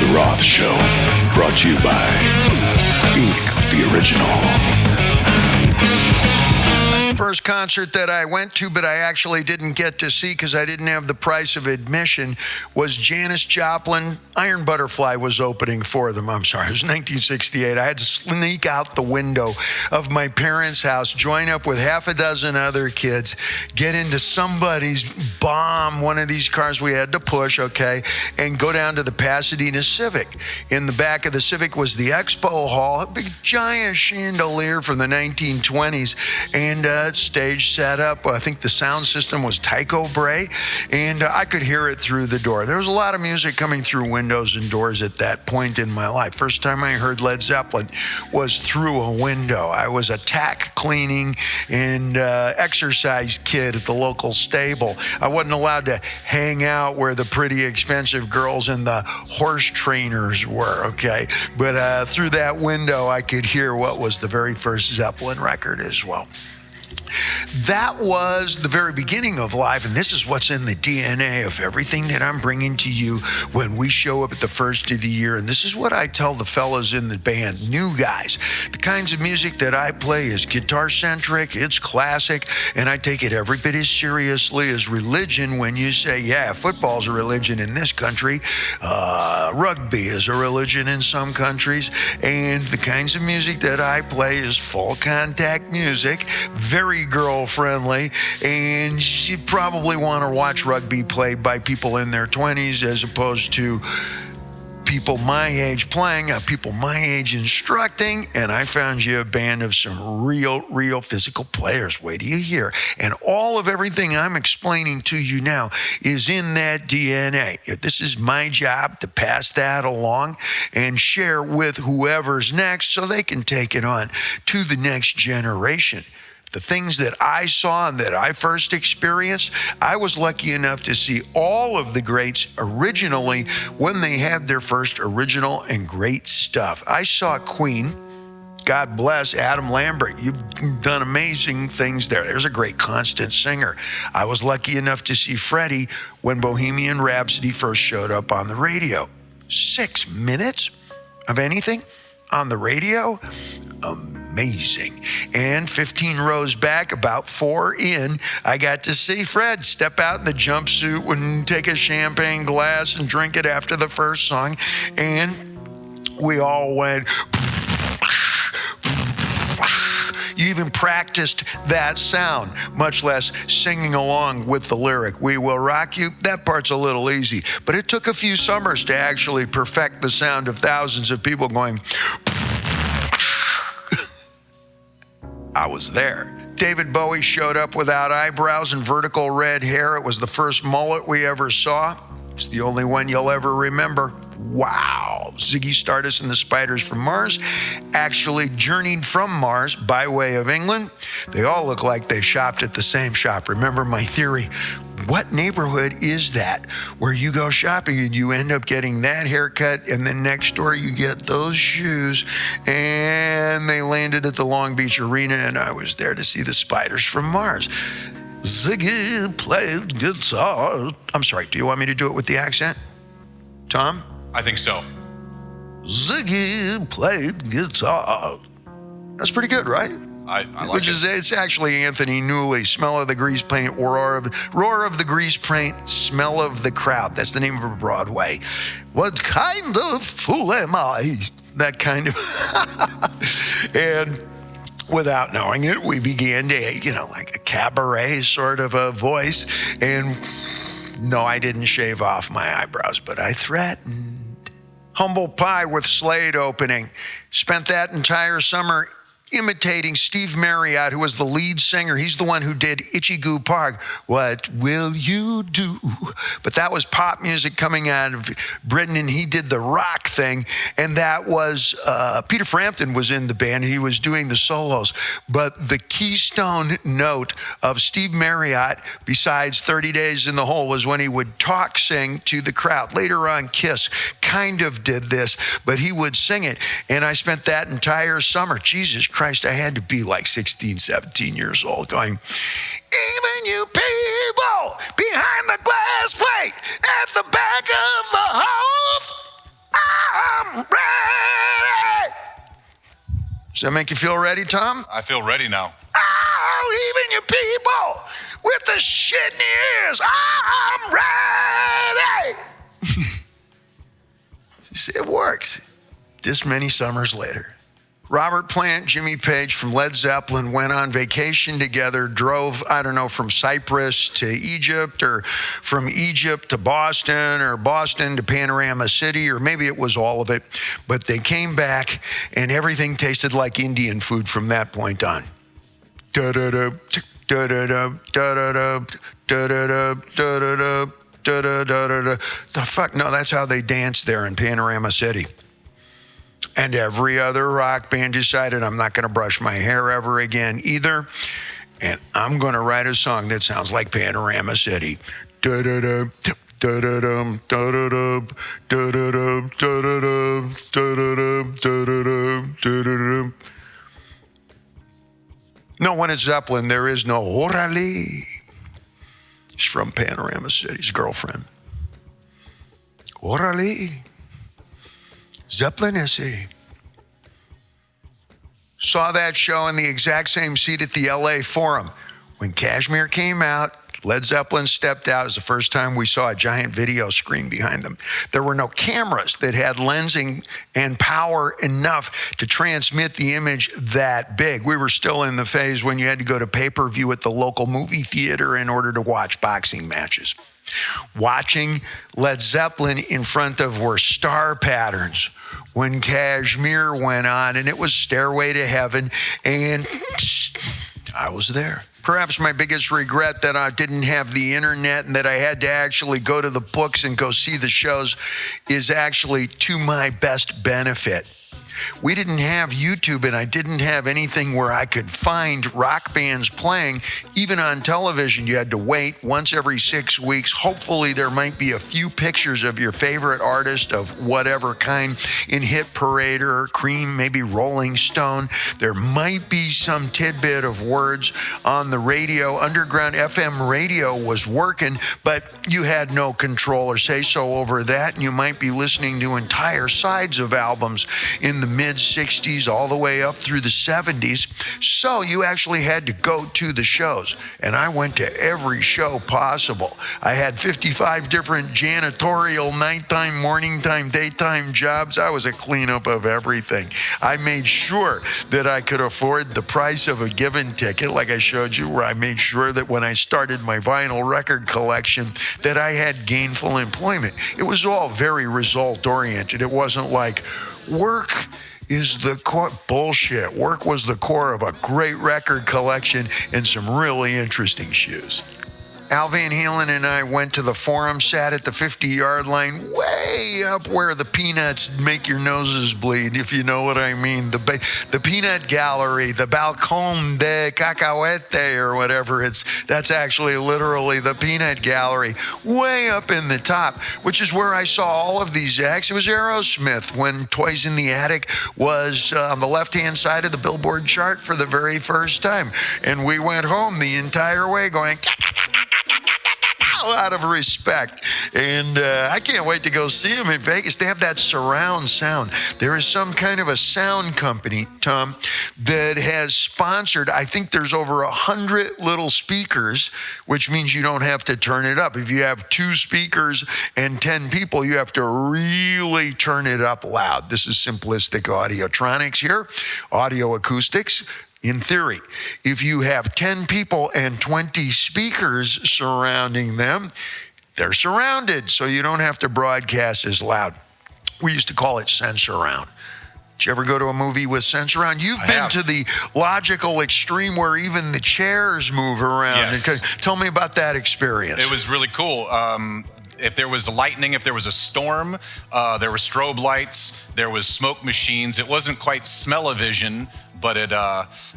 The Roth Show, brought to you by Ink the Original. First concert that I went to, but I actually didn't get to see because I didn't have the price of admission, was Janis Joplin. Iron Butterfly was opening for them. I'm sorry, it was 1968. I had to sneak out the window of my parents' house, join up with half a dozen other kids, get into somebody's bomb, one of these cars we had to push, okay, and go down to the Pasadena Civic. In the back of the Civic was the Expo Hall, a big giant chandelier from the 1920s, and stage set up. I think the sound system was Tycho Brahe, and I could hear it through the door. There was a lot of music coming through windows and doors at that point in my life. First time I heard Led Zeppelin was through a window. I was a tack cleaning and exercise kid at the local stable. I wasn't allowed to hang out where the pretty expensive girls and the horse trainers were, okay? But through that window, I could hear what was the very first Zeppelin record as well. That was the very beginning of live, and this is what's in the DNA of everything that I'm bringing to you when we show up at the first of the year. And this is what I tell the fellas in the band, new guys. The kinds of music that I play is guitar-centric, it's classic, and I take it every bit as seriously as religion when you say, yeah, football's a religion in this country, rugby is a religion in some countries, and the kinds of music that I play is full contact music, very girl-friendly, and you probably want to watch rugby played by people in their 20s as opposed to people my age playing, people my age instructing, and I found you a band of some real physical players. Wait till you hear. And all of everything I'm explaining to you now is in that DNA. This is my job to pass that along and share with whoever's next so they can take it on to the next generation. The things that I saw and that I first experienced, I was lucky enough to see all of the greats originally when they had their first original and great stuff. I saw Queen. God bless Adam Lambert. You've done amazing things there. There's a great constant singer. I was lucky enough to see Freddie when Bohemian Rhapsody first showed up on the radio. 6 minutes of anything on the radio? Amazing. And 15 rows back, about 4 in, I got to see Fred step out in the jumpsuit and take a champagne glass and drink it after the first song. And we all went... You even practiced that sound, much less singing along with the lyric, "We Will Rock You." That part's a little easy, but it took a few summers to actually perfect the sound of thousands of people going... I was there. David Bowie showed up without eyebrows and vertical red hair. It was the first mullet we ever saw. It's the only one you'll ever remember. Wow. Ziggy Stardust and the Spiders from Mars actually journeyed from Mars by way of England. They all look like they shopped at the same shop. Remember my theory? What neighborhood is that where you go shopping and you end up getting that haircut and then next door you get those shoes? And they landed at the Long Beach Arena and I was there to see the Spiders from Mars. Ziggy played guitar. I'm sorry, do you want me to do it with the accent? Tom? I think so. Ziggy played guitar. That's pretty good, right? I like it. It's actually Anthony Newley, Smell of the Grease Paint, Roar of the Grease Paint, Smell of the Crowd. That's the name of Broadway. What kind of fool am I? That kind of... And without knowing it, we began to, like a cabaret sort of a voice. And no, I didn't shave off my eyebrows, but I threatened. Humble Pie with Slade opening. Spent that entire summer imitating Steve Marriott, who was the lead singer. He's the one who did Itchy Goo Park. What will you do? But that was pop music coming out of Britain, and he did the rock thing. And that was, Peter Frampton was in the band. He was doing the solos. But the keystone note of Steve Marriott, besides 30 Days in the Hole, was when he would talk sing to the crowd. Later on, Kiss kind of did this, but he would sing it. And I spent that entire summer, Jesus Christ, I had to be like 16, 17 years old going, even you people behind the glass plate at the back of the house, I'm ready. Does that make you feel ready, Tom? I feel ready now. Oh, even you people with the shit in the ears, I'm ready. It works. This many summers later. Robert Plant, Jimmy Page from Led Zeppelin went on vacation together, drove, I don't know, from Cyprus to Egypt, or from Egypt to Boston, or Boston to Panorama City, or maybe it was all of it. But they came back and everything tasted like Indian food from that point on. Da-da-da, da-da-da, da-da-da, da-da-da, da-da-da, da-da-da. The fuck? No, that's how they danced there in Panorama City. And every other rock band decided, I'm not going to brush my hair ever again either. And I'm going to write a song that sounds like Panorama City. Da-da-da, da-da-dum, da-da-dum, da-da-dum, da-da-dum, da-da-dum, da-da-dum, da-da-dum. No, when it's Zeppelin, there is no orale. He's from Panorama City, his girlfriend. Orale. Zeppelin esse. Saw that show in the exact same seat at the LA Forum. When Kashmir came out, Led Zeppelin stepped out. It was the first time we saw a giant video screen behind them. There were no cameras that had lensing and power enough to transmit the image that big. We were still in the phase when you had to go to pay-per-view at the local movie theater in order to watch boxing matches. Watching Led Zeppelin in front of were star patterns when Kashmir went on, and it was Stairway to Heaven, and I was there. Perhaps my biggest regret that I didn't have the internet and that I had to actually go to the books and go see the shows is actually to my best benefit. We didn't have YouTube, and I didn't have anything where I could find rock bands playing. Even on television, you had to wait once every 6 weeks. Hopefully, there might be a few pictures of your favorite artist of whatever kind in Hit Parade or Cream, maybe Rolling Stone. There might be some tidbit of words on the radio. Underground FM radio was working, but you had no control or say-so over that, and you might be listening to entire sides of albums in the mid-60s all the way up through the 70s. So you actually had to go to the shows. And I went to every show possible. I had 55 different janitorial nighttime, morning time, daytime jobs. I was a cleanup of everything. I made sure that I could afford the price of a given ticket, like I showed you, where I made sure that when I started my vinyl record collection that I had gainful employment. It was all very result-oriented. It wasn't like, work is the core. Bullshit. Work was the core of a great record collection and some really interesting shoes. Al Van Halen and I went to the Forum, sat at the 50-yard line, way up where the peanuts make your noses bleed, if you know what I mean. The peanut gallery, the balcón de cacahuete, or whatever. That's actually literally the peanut gallery, way up in the top, which is where I saw all of these acts. It was Aerosmith when Toys in the Attic was on the left-hand side of the Billboard chart for the very first time. And we went home the entire way going, out of respect. And I can't wait to go see them in Vegas. They have that surround sound. There is some kind of a sound company, Tom, that has sponsored, I think there's over 100 little speakers, which means you don't have to turn it up. If you have 2 speakers and 10 people, you have to really turn it up loud. This is simplistic audiotronics here, audio acoustics. In theory, if you have 10 people and 20 speakers surrounding them, they're surrounded, so you don't have to broadcast as loud. We used to call it Sensurround. Did you ever go to a movie with Sensurround? You've been to the logical extreme where even the chairs move around. Yes. Tell me about that experience. It was really cool. If there was lightning, if there was a storm, there were strobe lights, there was smoke machines. It wasn't quite smell-o-vision, but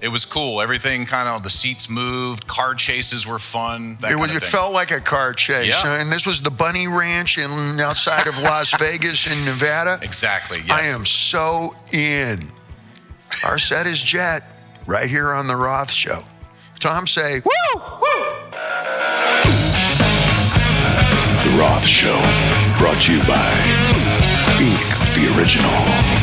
it was cool. Everything kind of, the seats moved, car chases were fun. It felt like a car chase. Yeah. And this was the Bunny Ranch outside of Las Vegas in Nevada. Exactly, yes. I am so in. Our set is Jet, right here on the Roth Show. Tom, say, woo, woo. The Roth Show, brought to you by Ink the original.